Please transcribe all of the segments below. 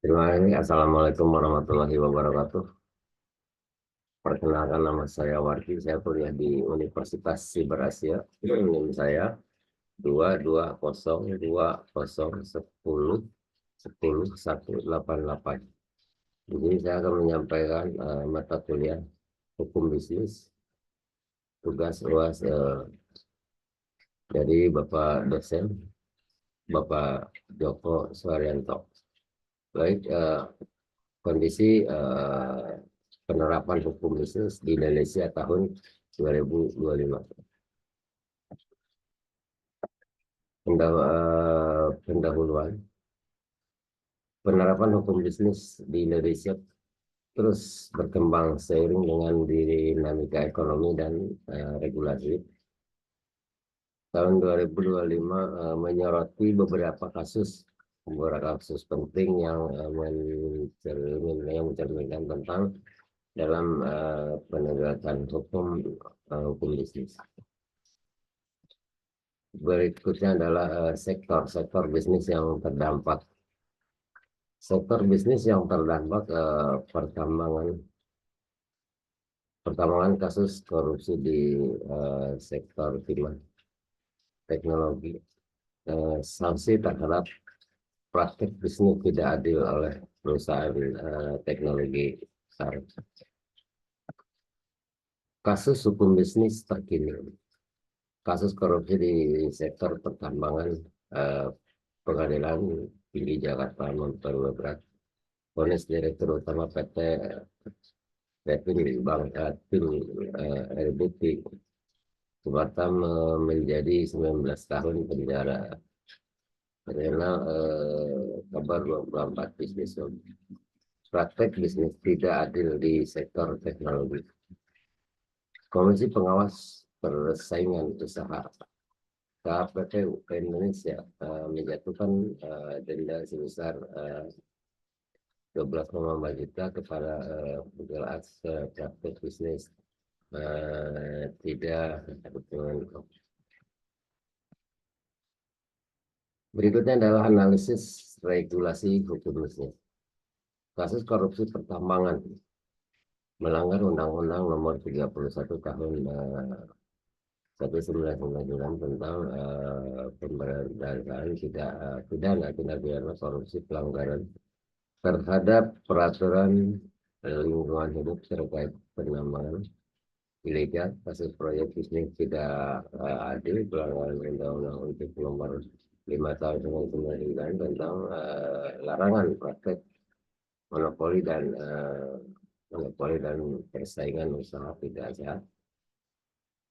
Terima kasih. Assalamualaikum warahmatullahi wabarakatuh. Perkenalkan nama saya Warki. Saya kuliah di Universitas Siber Asia. NIM saya 2202010101888. Jadi saya akan menyampaikan mata kuliah hukum bisnis tugas UAS dari Bapak dosen Bapak Joko Suharyanto. Baik, kondisi penerapan hukum bisnis di Indonesia tahun 2025. Pendahuluan penerapan hukum bisnis di Indonesia terus berkembang seiring dengan dinamika ekonomi dan regulasi. Tahun 2025 menyoroti beberapa kasus penting yang mencerminkan tentang dalam penegakan hukum bisnis. Berikutnya adalah sektor bisnis yang terdampak. Sektor bisnis yang terdampak pertambangan kasus korupsi di sektor timah teknologi, sanksi terhadap praktik bisnis tidak adil oleh perusahaan teknologi besar. Kasus hukum bisnis terkini. Kasus korupsi di sektor pertambangan, Pengadilan Tinggi Jakarta memperoleh berat vonis Direktur Utama PT Pevin Air Bukti Batam menjadi 19 tahun penjara karena kabar 24 bisnis praktek bisnis tidak adil di sektor teknologi. Komisi Pengawas Persaingan Usaha KPPU Indonesia menjatuhkan denda sebesar 12,4 juta kepada penggelar praktek bisnis tidak berhubungan. Berikutnya adalah analisis regulasi hukum bisnis. Kasus korupsi pertambangan melanggar Undang-Undang Nomor 31 Tahun 1999 tentang pemberantasan tindak pidana korupsi pelanggaran terhadap peraturan lingkungan hidup terkait penambangan ilegal, kasus proyek bisnis tidak adil, pelanggaran Undang-Undang untuk Nomor 5 Tahun 1999 tentang larangan praktek monopoli dan persaingan usaha tidak sehat.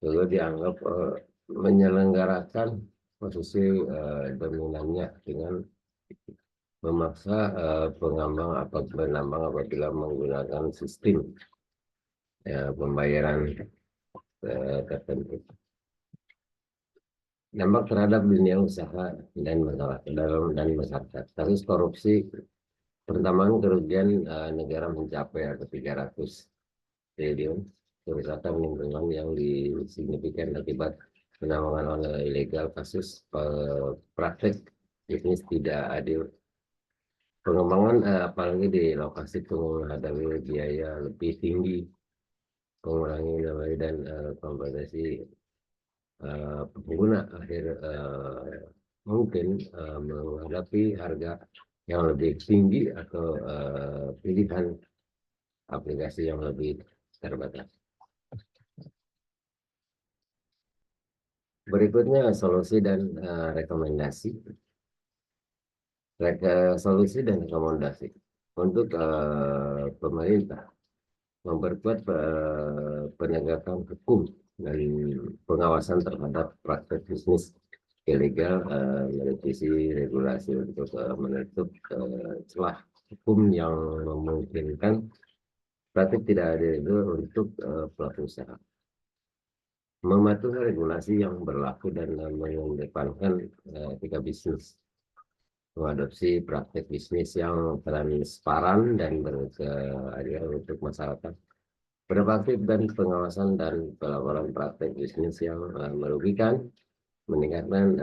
Juga dianggap menyelenggarakan posisi dominannya dengan memaksa penambang apabila menggunakan sistem pembayaran tertentu. Dampak terhadap dunia usaha dan masyarakat. Kasus korupsi pertambangan kerugian negara mencapai 300 triliun. Kerusakan lingkungan yang signifikan akibat penambangan ilegal, kasus praktek bisnis tidak adil. Pengembangan apalagi di lokasi menghadapi biaya lebih tinggi, mengurangi nilai dan kompensasi pengguna akhir mungkin menghadapi harga yang lebih tinggi atau pilihan aplikasi yang lebih terbatas. Berikutnya solusi dan rekomendasi. Solusi dan rekomendasi untuk pemerintah memperkuat penegakan hukum dan pengawasan terhadap praktek bisnis ilegal, merevisi regulasi untuk menutup celah hukum yang memungkinkan praktik tidak adil itu untuk pelaku usaha. Mematuhi regulasi yang berlaku dan mengedepankan etika bisnis. Mengadopsi praktek bisnis yang transparan dan berkeadilan untuk masyarakat. Proaktif dan pengawasan dan pelaporan praktek bisnis yang merugikan, meningkatkan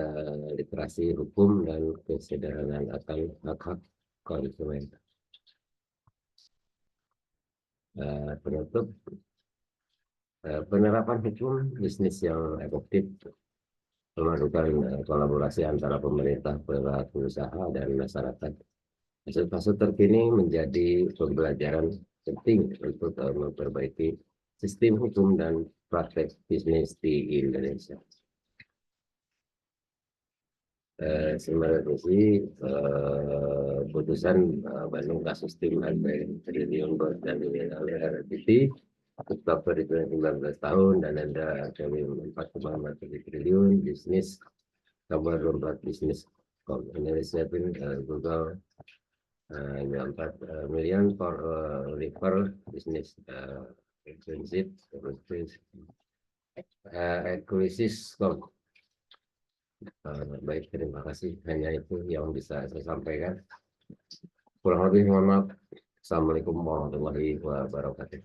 literasi hukum dan kesadaran akan hak-hak konsumen. Penutup, penerapan hukum bisnis yang efektif melakukan kolaborasi antara pemerintah, pelaku usaha, dan masyarakat. Kasus-kasus terkini menjadi pembelajaran penting untuk memperbaiki sistem hukum dan praktek bisnis di Indonesia. Sebenarnya sih putusan Bandung kasus tim triliun dan oleh RRBT tetap berdiri 19 tahun dan ada kami 4,4 triliun bisnis kabar lompat bisnis Indonesia pun Google 4 million for refer business relationship acquisition. Baik, terima kasih. Hanya itu yang bisa saya sampaikan. Kurang lebih mohon maaf. Assalamualaikum warahmatullahi wabarakatuh.